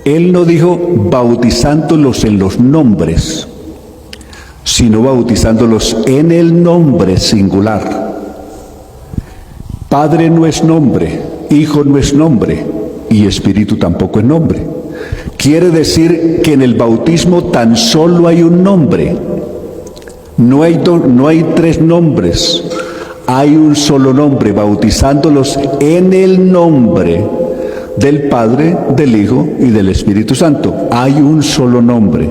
Él no dijo bautizándolos en los nombres, sino bautizándolos en el nombre singular. Padre no es nombre, Hijo no es nombre y Espíritu tampoco es nombre. Quiere decir que en el bautismo tan solo hay un nombre. No hay tres nombres, hay un solo nombre, bautizándolos en el nombre del Padre, del Hijo y del Espíritu Santo. Hay un solo nombre.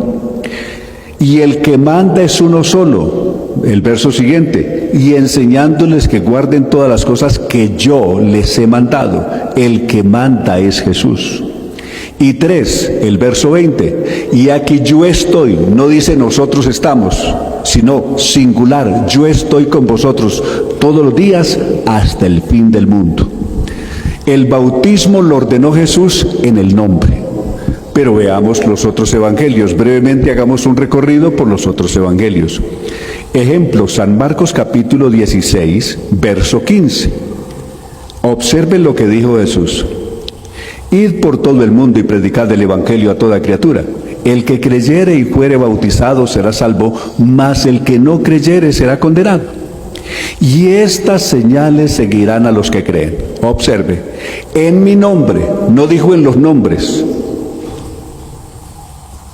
Y el que manda es uno solo. El verso siguiente, y enseñándoles que guarden todas las cosas que yo les he mandado. El que manda es Jesús. Y 3, el verso 20, y aquí yo estoy, no dice nosotros estamos, sino singular, yo estoy con vosotros todos los días hasta el fin del mundo. El bautismo lo ordenó Jesús en el nombre. Pero veamos los otros evangelios. Brevemente hagamos un recorrido por los otros evangelios. Ejemplo, San Marcos capítulo 16, verso 15. Observen lo que dijo Jesús. Id por todo el mundo y predicad el evangelio a toda criatura. El que creyere y fuere bautizado será salvo, mas el que no creyere será condenado. Y estas señales seguirán a los que creen. Observe, en mi nombre, no dijo en los nombres,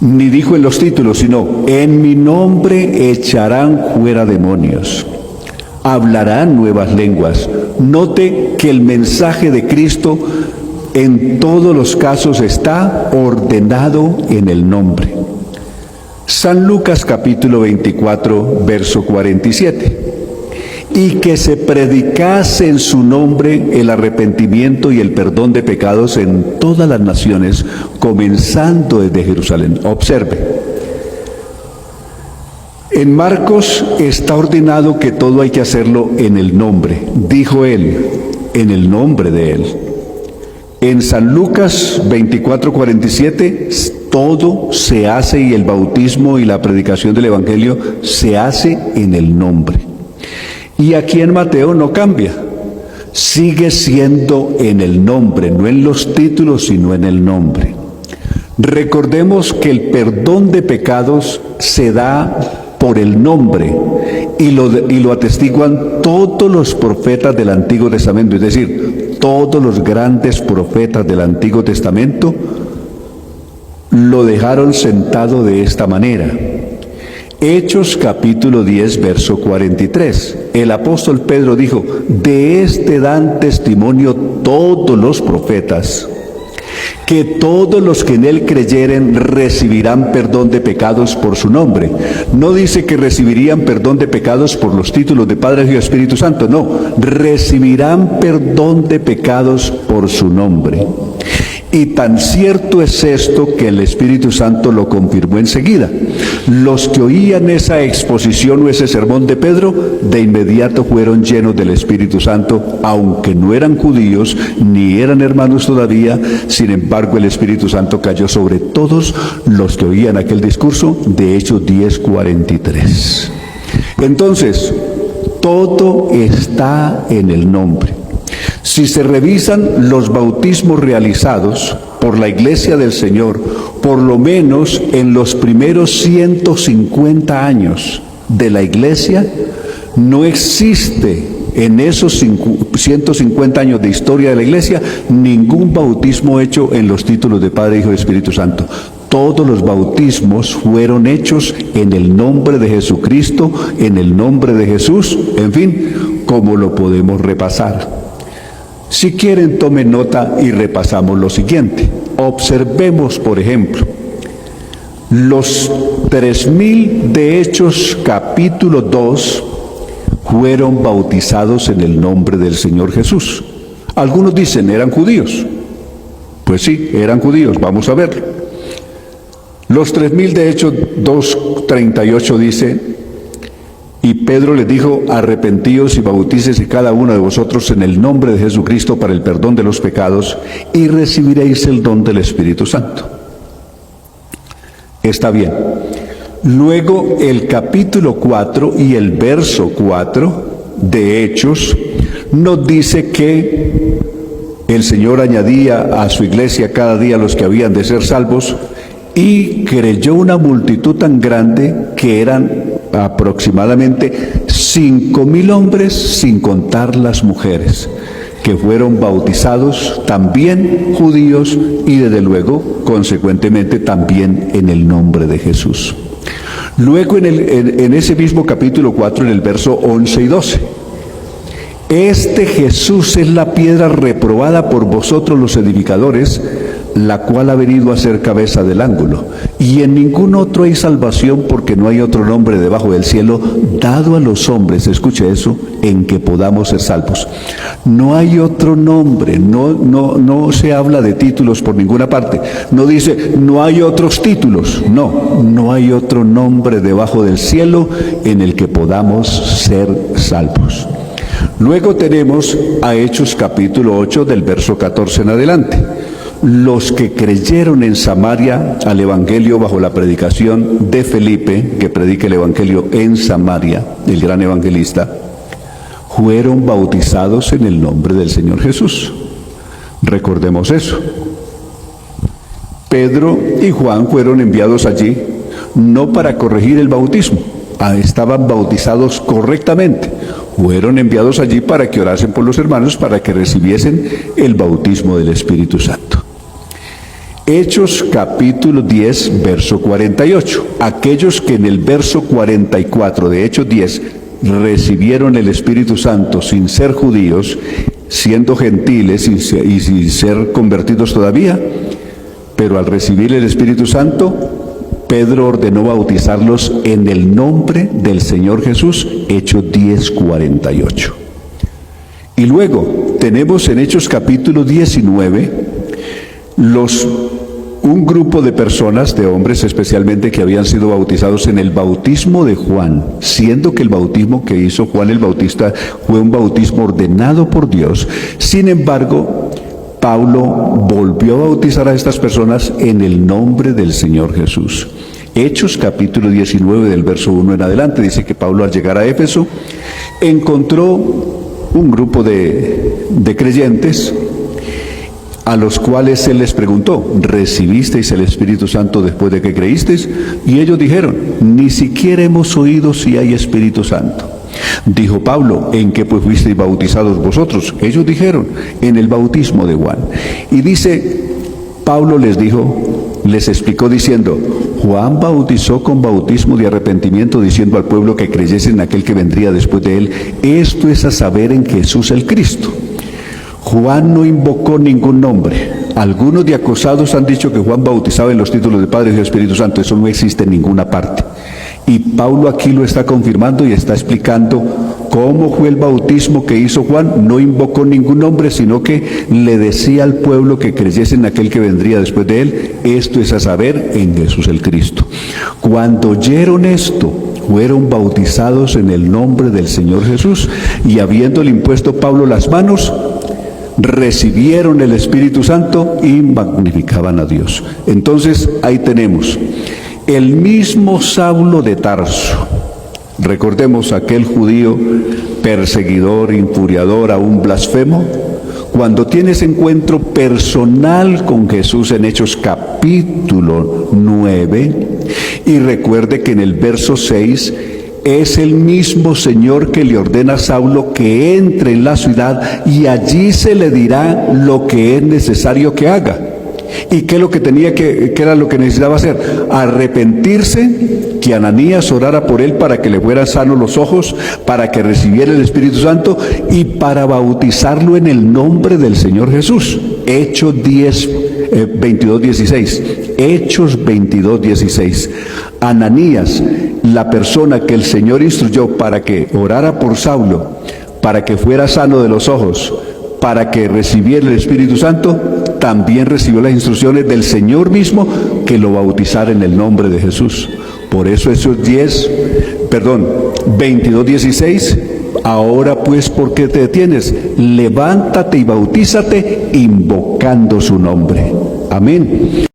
ni dijo en los títulos, sino en mi nombre echarán fuera demonios, hablarán nuevas lenguas. Note que el mensaje de Cristo en todos los casos está ordenado en el nombre. San Lucas capítulo 24, verso 47. Y que se predicase en su nombre el arrepentimiento y el perdón de pecados en todas las naciones, comenzando desde Jerusalén. Observe. En Marcos está ordenado que todo hay que hacerlo en el nombre. Dijo él, en el nombre de él. En San Lucas 24:47, todo se hace y el bautismo y la predicación del Evangelio se hace en el nombre. Y aquí en Mateo no cambia, sigue siendo en el nombre, no en los títulos, sino en el nombre. Recordemos que el perdón de pecados se da por el nombre y lo atestiguan todos los profetas del Antiguo Testamento, es decir, todos los grandes profetas del Antiguo Testamento lo dejaron sentado de esta manera. Hechos capítulo 10, verso 43. El apóstol Pedro dijo, de este dan testimonio todos los profetas, que todos los que en él creyeren recibirán perdón de pecados por su nombre. No dice que recibirían perdón de pecados por los títulos de Padre, Hijo y Espíritu Santo, no, recibirán perdón de pecados por su nombre. Y tan cierto es esto que el Espíritu Santo lo confirmó enseguida. Los que oían esa exposición o ese sermón de Pedro, de inmediato fueron llenos del Espíritu Santo, aunque no eran judíos ni eran hermanos todavía. Sin embargo, el Espíritu Santo cayó sobre todos los que oían aquel discurso, de Hechos 10:43. Entonces, todo está en el nombre. Si se revisan los bautismos realizados por la Iglesia del Señor, por lo menos en los primeros 150 años de la Iglesia, no existe en esos 150 años de historia de la Iglesia ningún bautismo hecho en los títulos de Padre, Hijo y Espíritu Santo. Todos los bautismos fueron hechos en el nombre de Jesucristo, en el nombre de Jesús, en fin, como lo podemos repasar. Si quieren, tomen nota y repasamos lo siguiente. Observemos, por ejemplo, los 3.000 de Hechos capítulo 2 fueron bautizados en el nombre del Señor Jesús. Algunos dicen, ¿eran judíos? Pues sí, eran judíos, vamos a verlo. Los 3.000 de Hechos 2:38 dice, y Pedro les dijo, arrepentíos y bautícese cada uno de vosotros en el nombre de Jesucristo para el perdón de los pecados y recibiréis el don del Espíritu Santo. Está bien. Luego el capítulo 4 y el verso 4 de Hechos nos dice que El Señor añadía a su iglesia cada día los que habían de ser salvos, y creyó una multitud tan grande que eran aproximadamente 5.000 hombres, sin contar las mujeres, que fueron bautizados, también judíos, y desde luego, consecuentemente, también en el nombre de Jesús. Luego en ese mismo capítulo 4, en el verso 11 y 12, este Jesús es la piedra reprobada por vosotros los edificadores, la cual ha venido a ser cabeza del ángulo. Y en ningún otro hay salvación, porque no hay otro nombre debajo del cielo dado a los hombres, escuche eso, en que podamos ser salvos. No hay otro nombre, no se habla de títulos por ninguna parte. No dice, no hay otros títulos. No hay otro nombre debajo del cielo en el que podamos ser salvos. Luego tenemos a Hechos capítulo 8 del verso 14 en adelante. Los que creyeron en Samaria al Evangelio bajo la predicación de Felipe, que predica el Evangelio en Samaria, el gran evangelista, fueron bautizados en el nombre del Señor Jesús. Recordemos eso. Pedro y Juan fueron enviados allí no para corregir el bautismo, estaban bautizados correctamente. Fueron enviados allí para que orasen por los hermanos, para que recibiesen el bautismo del Espíritu Santo. Hechos capítulo 10, verso 48. Aquellos que en el verso 44 de Hechos 10 recibieron el Espíritu Santo sin ser judíos, siendo gentiles y sin ser convertidos todavía, pero al recibir el Espíritu Santo, Pedro ordenó bautizarlos en el nombre del Señor Jesús, Hechos 10, 48. Y luego tenemos en Hechos capítulo 19 un grupo de personas, de hombres especialmente, que habían sido bautizados en el bautismo de Juan, siendo que el bautismo que hizo Juan el Bautista fue un bautismo ordenado por Dios. Sin embargo, Pablo volvió a bautizar a estas personas en el nombre del Señor Jesús. Hechos capítulo 19 del verso 1 en adelante dice que Pablo, al llegar a Éfeso, encontró un grupo de creyentes, a los cuales él les preguntó, ¿recibisteis el Espíritu Santo después de que creísteis? Y ellos dijeron, ni siquiera hemos oído si hay Espíritu Santo. Dijo Pablo, ¿en qué pues fuisteis bautizados vosotros? Ellos dijeron, en el bautismo de Juan. Y dice, Pablo les explicó diciendo, Juan bautizó con bautismo de arrepentimiento, diciendo al pueblo que creyese en aquel que vendría después de él. Esto es a saber, en Jesús el Cristo. Juan no invocó ningún nombre. Algunos de acosados han dicho que Juan bautizaba en los títulos de Padre y Espíritu Santo. Eso no existe en ninguna parte. Y Pablo aquí lo está confirmando y está explicando cómo fue el bautismo que hizo Juan. No invocó ningún nombre, sino que le decía al pueblo que creyese en aquel que vendría después de él. Esto es a saber, en Jesús el Cristo. Cuando oyeron esto, fueron bautizados en el nombre del Señor Jesús, y habiéndole impuesto Pablo las manos, recibieron el Espíritu Santo y magnificaban a Dios. Entonces ahí tenemos el mismo Saulo de Tarso. Recordemos aquel judío perseguidor, infuriador, aún blasfemo. Cuando tiene ese encuentro personal con Jesús en Hechos capítulo 9, y recuerde que en el verso 6 es el mismo Señor que le ordena a Saulo que entre en la ciudad y allí se le dirá lo que es necesario que haga. ¿Y qué es lo que qué era lo que necesitaba hacer? Arrepentirse, que Ananías orara por él para que le fueran sanos los ojos, para que recibiera el Espíritu Santo y para bautizarlo en el nombre del Señor Jesús. Hechos 22, 16. Hechos 22, 16. Ananías, la persona que el Señor instruyó para que orara por Saulo, para que fuera sano de los ojos, para que recibiera el Espíritu Santo, también recibió las instrucciones del Señor mismo que lo bautizara en el nombre de Jesús. Por eso esos 22, 16, ahora pues, ¿por qué te detienes? Levántate y bautízate invocando su nombre. Amén.